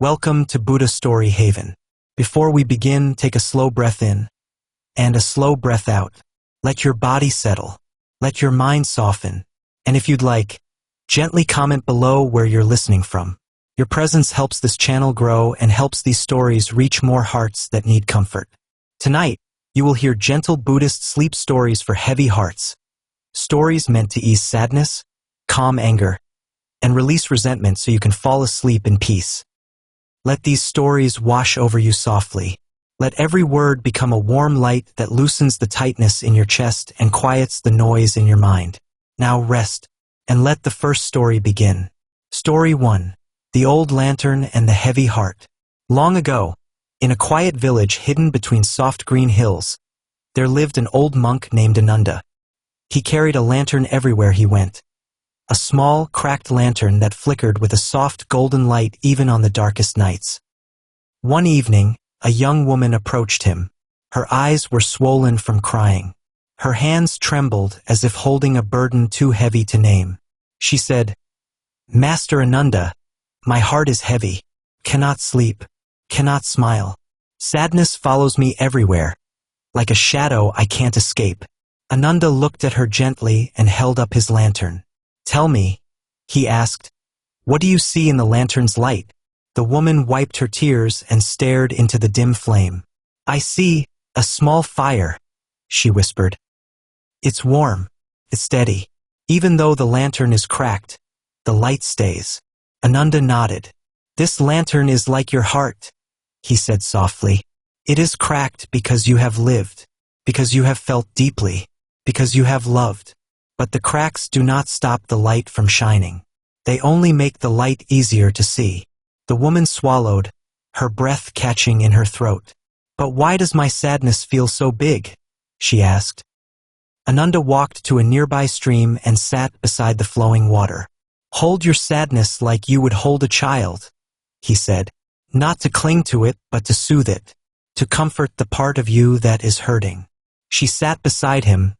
Welcome to Buddha Story Haven. Before we begin, take a slow breath in and a slow breath out. Let your body settle. Let your mind soften. And if you'd like, gently comment below where you're listening from. Your presence helps this channel grow and helps these stories reach more hearts that need comfort. Tonight, you will hear gentle Buddhist sleep stories for heavy hearts. Stories meant to ease sadness, calm anger, and release resentment so you can fall asleep in peace. Let these stories wash over you softly. Let every word become a warm light that loosens the tightness in your chest and quiets the noise in your mind. Now rest, and let the first story begin. Story 1. The Old Lantern and the Heavy Heart. Long ago, in a quiet village hidden between soft green hills, there lived an old monk named Ananda. He carried a lantern everywhere he went. A small, cracked lantern that flickered with a soft golden light even on the darkest nights. One evening, a young woman approached him. Her eyes were swollen from crying. Her hands trembled as if holding a burden too heavy to name. She said, "Master Ananda, my heart is heavy, cannot sleep, cannot smile. Sadness follows me everywhere. Like a shadow I can't escape." Ananda looked at her gently and held up his lantern. "Tell me," he asked, "what do you see in the lantern's light?" The woman wiped her tears and stared into the dim flame. "I see a small fire," she whispered. "It's warm, it's steady. Even though the lantern is cracked, the light stays." Ananda nodded. "This lantern is like your heart," he said softly. "It is cracked because you have lived, because you have felt deeply, because you have loved. But the cracks do not stop the light from shining. They only make the light easier to see." The woman swallowed, her breath catching in her throat. "But why does my sadness feel so big?" she asked. Ananda walked to a nearby stream and sat beside the flowing water. "Hold your sadness like you would hold a child," he said. "Not to cling to it, but to soothe it, to comfort the part of you that is hurting." She sat beside him,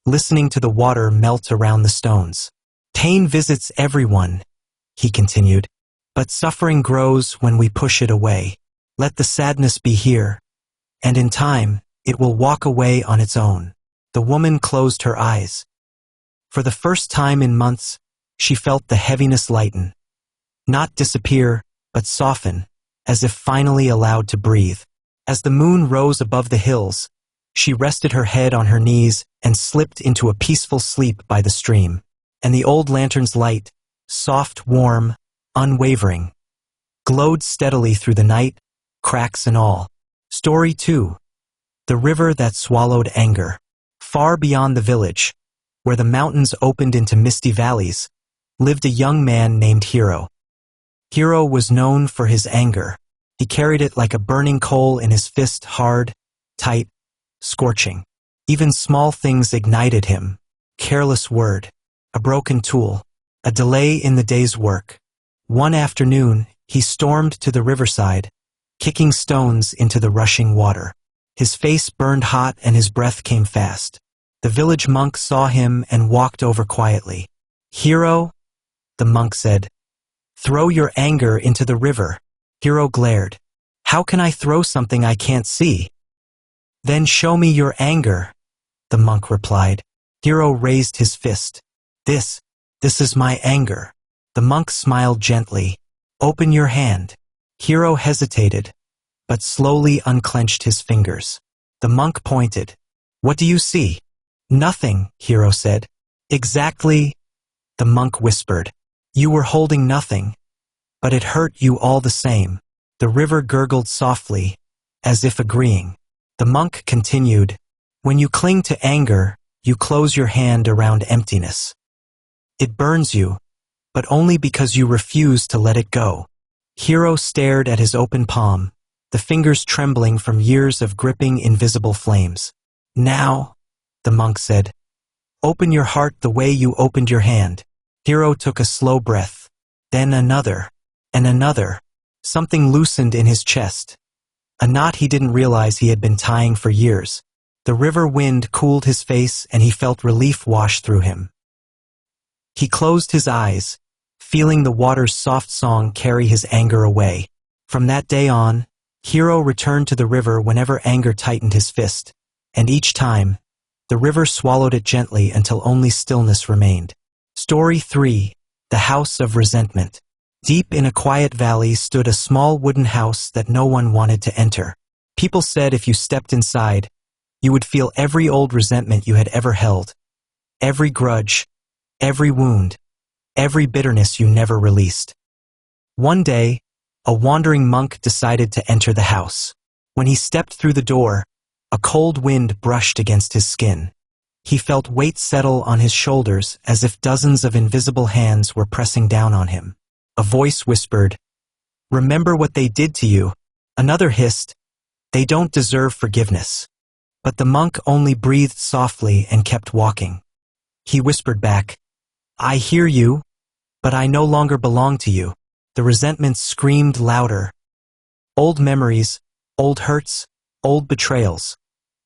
listening to the water melt around the stones. "Pain visits everyone," he continued, "but suffering grows when we push it away. Let the sadness be here, and in time, it will walk away on its own." The woman closed her eyes. For the first time in months, she felt the heaviness lighten. Not disappear, but soften, as if finally allowed to breathe. As the moon rose above the hills, she rested her head on her knees and slipped into a peaceful sleep by the stream. And the old lantern's light, soft, warm, unwavering, glowed steadily through the night, cracks and all. Story 2. The River That Swallowed Anger. Far beyond the village, where the mountains opened into misty valleys, lived a young man named Hiro. Hiro was known for his anger. He carried it like a burning coal in his fist, hard, tight, scorching. Even small things ignited him. Careless word, a broken tool, a delay in the day's work. One afternoon, he stormed to the riverside, kicking stones into the rushing water. His face burned hot and his breath came fast. The village monk saw him and walked over quietly. "Hiro," the monk said, "throw your anger into the river." Hiro glared. "How can I throw something I can't see?" "Then show me your anger," the monk replied. Hiro raised his fist. This is my anger." The monk smiled gently. "Open your hand." Hiro hesitated, but slowly unclenched his fingers. The monk pointed. "What do you see?" "Nothing," Hiro said. "Exactly," the monk whispered. "You were holding nothing, but it hurt you all the same." The river gurgled softly, as if agreeing. The monk continued, "When you cling to anger, you close your hand around emptiness. It burns you, but only because you refuse to let it go." Hiro stared at his open palm, the fingers trembling from years of gripping invisible flames. "Now," the monk said, "open your heart the way you opened your hand." Hiro took a slow breath, then another, and another. Something loosened in his chest, a knot he didn't realize he had been tying for years. The river wind cooled his face and he felt relief wash through him. He closed his eyes, feeling the water's soft song carry his anger away. From that day on, Hiro returned to the river whenever anger tightened his fist, and each time, the river swallowed it gently until only stillness remained. Story 3. The House of Resentment. Deep in a quiet valley stood a small wooden house that no one wanted to enter. People said if you stepped inside, you would feel every old resentment you had ever held, every grudge, every wound, every bitterness you never released. One day, a wandering monk decided to enter the house. When he stepped through the door, a cold wind brushed against his skin. He felt weight settle on his shoulders as if dozens of invisible hands were pressing down on him. A voice whispered, "Remember what they did to you." Another hissed, "They don't deserve forgiveness." But the monk only breathed softly and kept walking. He whispered back, "I hear you, but I no longer belong to you." The resentment screamed louder. Old memories, old hurts, old betrayals,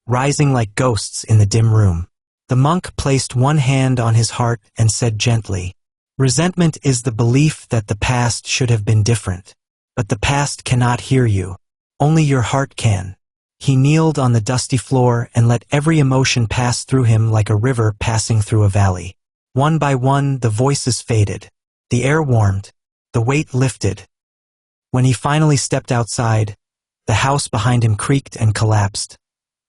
rising like ghosts in the dim room. The monk placed one hand on his heart and said gently, "Resentment is the belief that the past should have been different. But the past cannot hear you. Only your heart can." He kneeled on the dusty floor and let every emotion pass through him like a river passing through a valley. One by one, the voices faded. The air warmed. The weight lifted. When he finally stepped outside, the house behind him creaked and collapsed.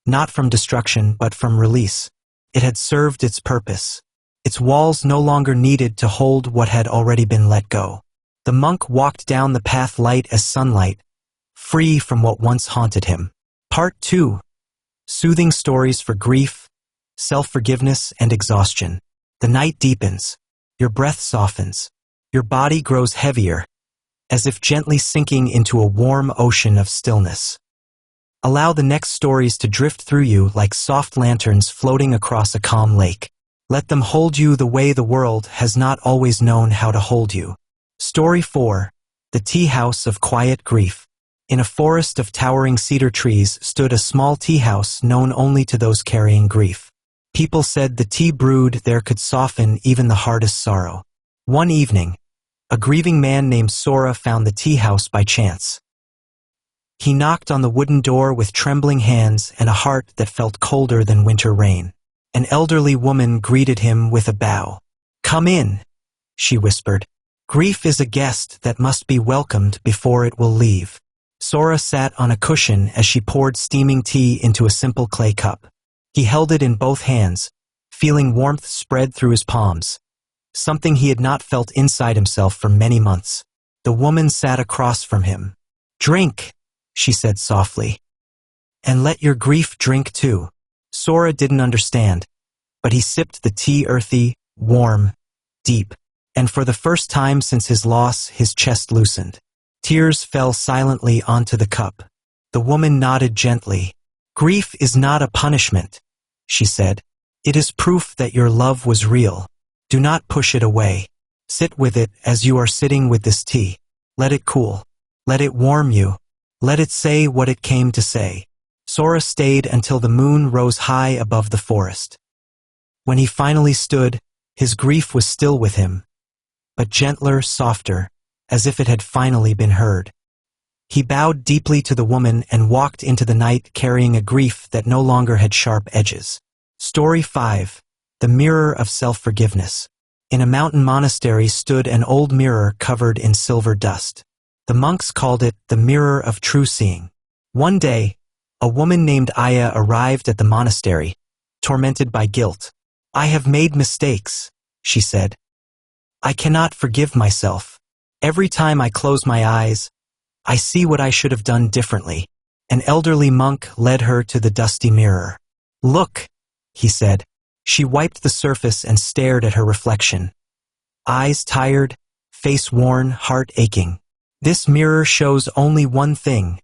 Not from destruction, but from release. It had served its purpose. Its walls no longer needed to hold what had already been let go. The monk walked down the path light as sunlight, free from what once haunted him. Part 2. Soothing stories for grief, self-forgiveness, and exhaustion. The night deepens. Your breath softens. Your body grows heavier, as if gently sinking into a warm ocean of stillness. Allow the next stories to drift through you like soft lanterns floating across a calm lake. Let them hold you the way the world has not always known how to hold you. Story 4. The Tea House of Quiet Grief. In a forest of towering cedar trees stood a small tea house known only to those carrying grief. People said the tea brewed there could soften even the hardest sorrow. One evening, a grieving man named Sora found the tea house by chance. He knocked on the wooden door with trembling hands and a heart that felt colder than winter rain. An elderly woman greeted him with a bow. "Come in," she whispered. "Grief is a guest that must be welcomed before it will leave." Sora sat on a cushion as she poured steaming tea into a simple clay cup. He held it in both hands, feeling warmth spread through his palms, something he had not felt inside himself for many months. The woman sat across from him. "Drink," she said softly. "And let your grief drink too." Sora didn't understand, but he sipped the tea earthy, warm, deep, and for the first time since his loss, his chest loosened. Tears fell silently onto the cup. The woman nodded gently. "Grief is not a punishment," she said. "It is proof that your love was real. Do not push it away. Sit with it as you are sitting with this tea. Let it cool. Let it warm you. Let it say what it came to say." Sora stayed until the moon rose high above the forest. When he finally stood, his grief was still with him, but gentler, softer, as if it had finally been heard. He bowed deeply to the woman and walked into the night carrying a grief that no longer had sharp edges. Story 5. The Mirror of Self-Forgiveness. In a mountain monastery stood an old mirror covered in silver dust. The monks called it the Mirror of True Seeing. One day, a woman named Aya arrived at the monastery, tormented by guilt. "I have made mistakes," she said. "I cannot forgive myself. Every time I close my eyes, I see what I should have done differently." An elderly monk led her to the dusty mirror. "Look," he said. She wiped the surface and stared at her reflection. Eyes tired, face worn, heart aching. "This mirror shows only one thing,"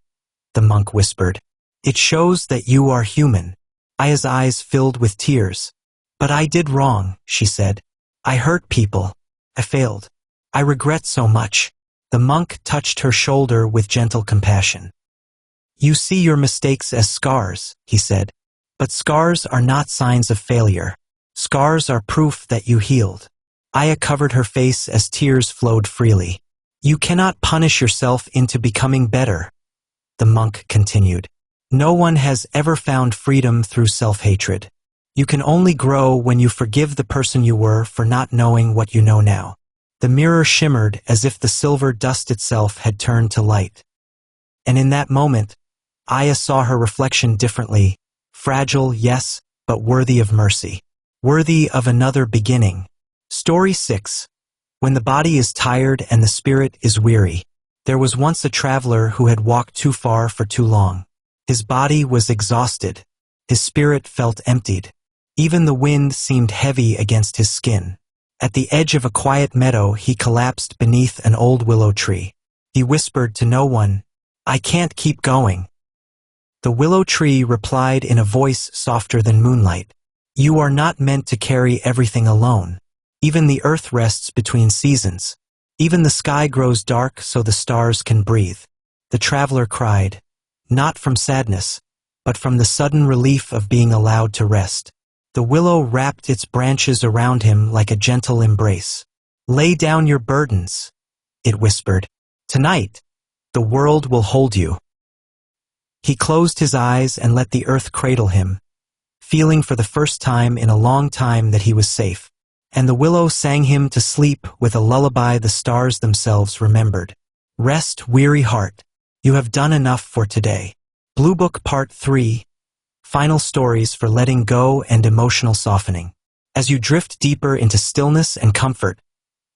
the monk whispered. "It shows that you are human." Aya's eyes filled with tears. "But I did wrong," she said. "I hurt people. I failed. I regret so much." The monk touched her shoulder with gentle compassion. "You see your mistakes as scars," he said. "But scars are not signs of failure. Scars are proof that you healed." Aya covered her face as tears flowed freely. You cannot punish yourself into becoming better, the monk continued. No one has ever found freedom through self-hatred. You can only grow when you forgive the person you were for not knowing what you know now. The mirror shimmered as if the silver dust itself had turned to light. And in that moment, Aya saw her reflection differently, fragile, yes, but worthy of mercy. Worthy of another beginning. Story 6. When the body is tired and the spirit is weary. There was once a traveler who had walked too far for too long. His body was exhausted. His spirit felt emptied. Even the wind seemed heavy against his skin. At the edge of a quiet meadow, he collapsed beneath an old willow tree. He whispered to no one, "I can't keep going." The willow tree replied in a voice softer than moonlight, "You are not meant to carry everything alone. Even the earth rests between seasons. Even the sky grows dark so the stars can breathe." The traveler cried, not from sadness, but from the sudden relief of being allowed to rest. The willow wrapped its branches around him like a gentle embrace. "Lay down your burdens," it whispered. "Tonight, the world will hold you." He closed his eyes and let the earth cradle him, feeling for the first time in a long time that he was safe. And the willow sang him to sleep with a lullaby the stars themselves remembered. Rest, weary heart. You have done enough for today. Blue Book Part 3. Final stories for letting go and emotional softening. As you drift deeper into stillness and comfort,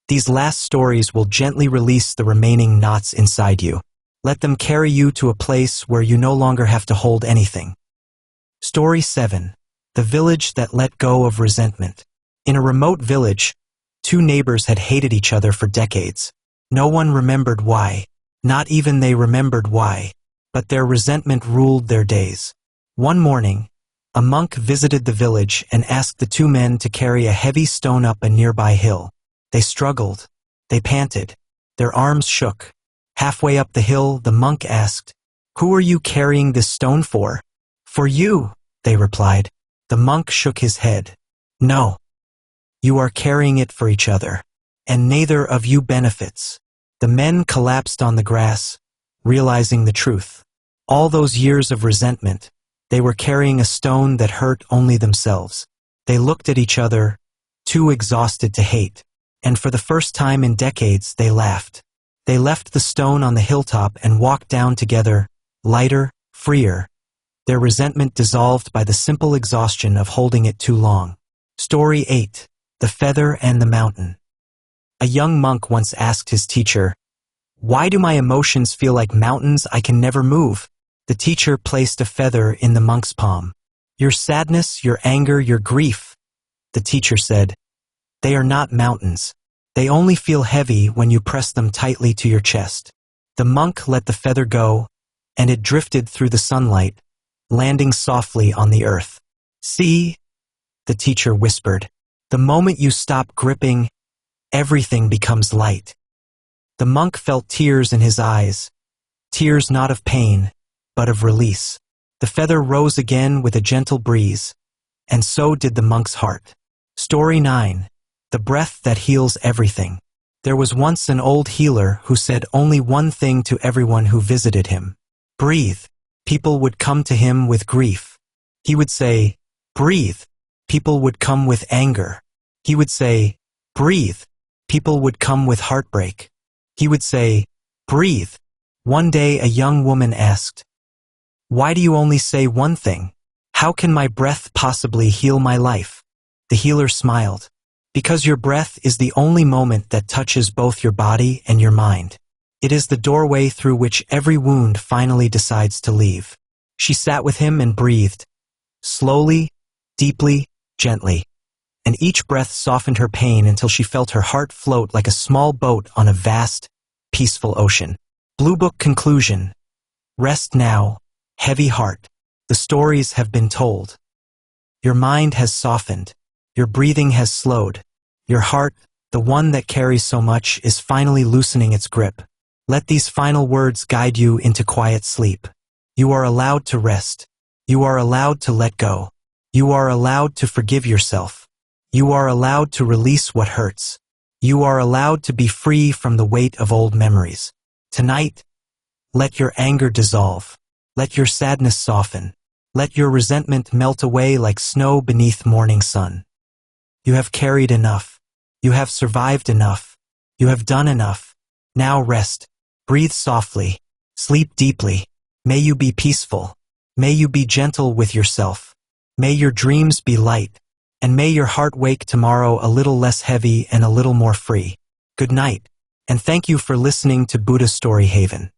these last stories will gently release the remaining knots inside you. Let them carry you to a place where you no longer have to hold anything. Story 7. The village that let go of resentment. In a remote village, two neighbors had hated each other for decades. No one remembered why. Not even they remembered why. But their resentment ruled their days. One morning, a monk visited the village and asked the two men to carry a heavy stone up a nearby hill. They struggled. They panted. Their arms shook. Halfway up the hill, the monk asked, "Who are you carrying this stone for?" "For you," they replied. The monk shook his head. "No. You are carrying it for each other, and neither of you benefits." The men collapsed on the grass, realizing the truth. All those years of resentment, they were carrying a stone that hurt only themselves. They looked at each other, too exhausted to hate, and for the first time in decades they laughed. They left the stone on the hilltop and walked down together, lighter, freer, their resentment dissolved by the simple exhaustion of holding it too long. Story 8. The Feather and the Mountain. A young monk once asked his teacher, "Why do my emotions feel like mountains I can never move?" The teacher placed a feather in the monk's palm. "Your sadness, your anger, your grief," the teacher said, "they are not mountains. They only feel heavy when you press them tightly to your chest." The monk let the feather go, and it drifted through the sunlight, landing softly on the earth. "See," the teacher whispered, "the moment you stop gripping, everything becomes light." The monk felt tears in his eyes, tears not of pain, but of release. The feather rose again with a gentle breeze, and so did the monk's heart. Story 9. The breath that heals everything. There was once an old healer who said only one thing to everyone who visited him. "Breathe." People would come to him with grief. He would say, "Breathe." People would come with anger. He would say, "Breathe." People would come with heartbreak. He would say, "Breathe." One day a young woman asked, "Why do you only say one thing? How can my breath possibly heal my life?" The healer smiled. "Because your breath is the only moment that touches both your body and your mind. It is the doorway through which every wound finally decides to leave." She sat with him and breathed, slowly, deeply, gently, and each breath softened her pain until she felt her heart float like a small boat on a vast, peaceful ocean. Blue Book Conclusion. Rest now, heavy heart. The stories have been told. Your mind has softened. Your breathing has slowed. Your heart, the one that carries so much, is finally loosening its grip. Let these final words guide you into quiet sleep. You are allowed to rest. You are allowed to let go. You are allowed to forgive yourself. You are allowed to release what hurts. You are allowed to be free from the weight of old memories. Tonight, let your anger dissolve. Let your sadness soften. Let your resentment melt away like snow beneath morning sun. You have carried enough. You have survived enough. You have done enough. Now rest. Breathe softly. Sleep deeply. May you be peaceful. May you be gentle with yourself. May your dreams be light. And may your heart wake tomorrow a little less heavy and a little more free. Good night, and thank you for listening to Buddha Story Haven.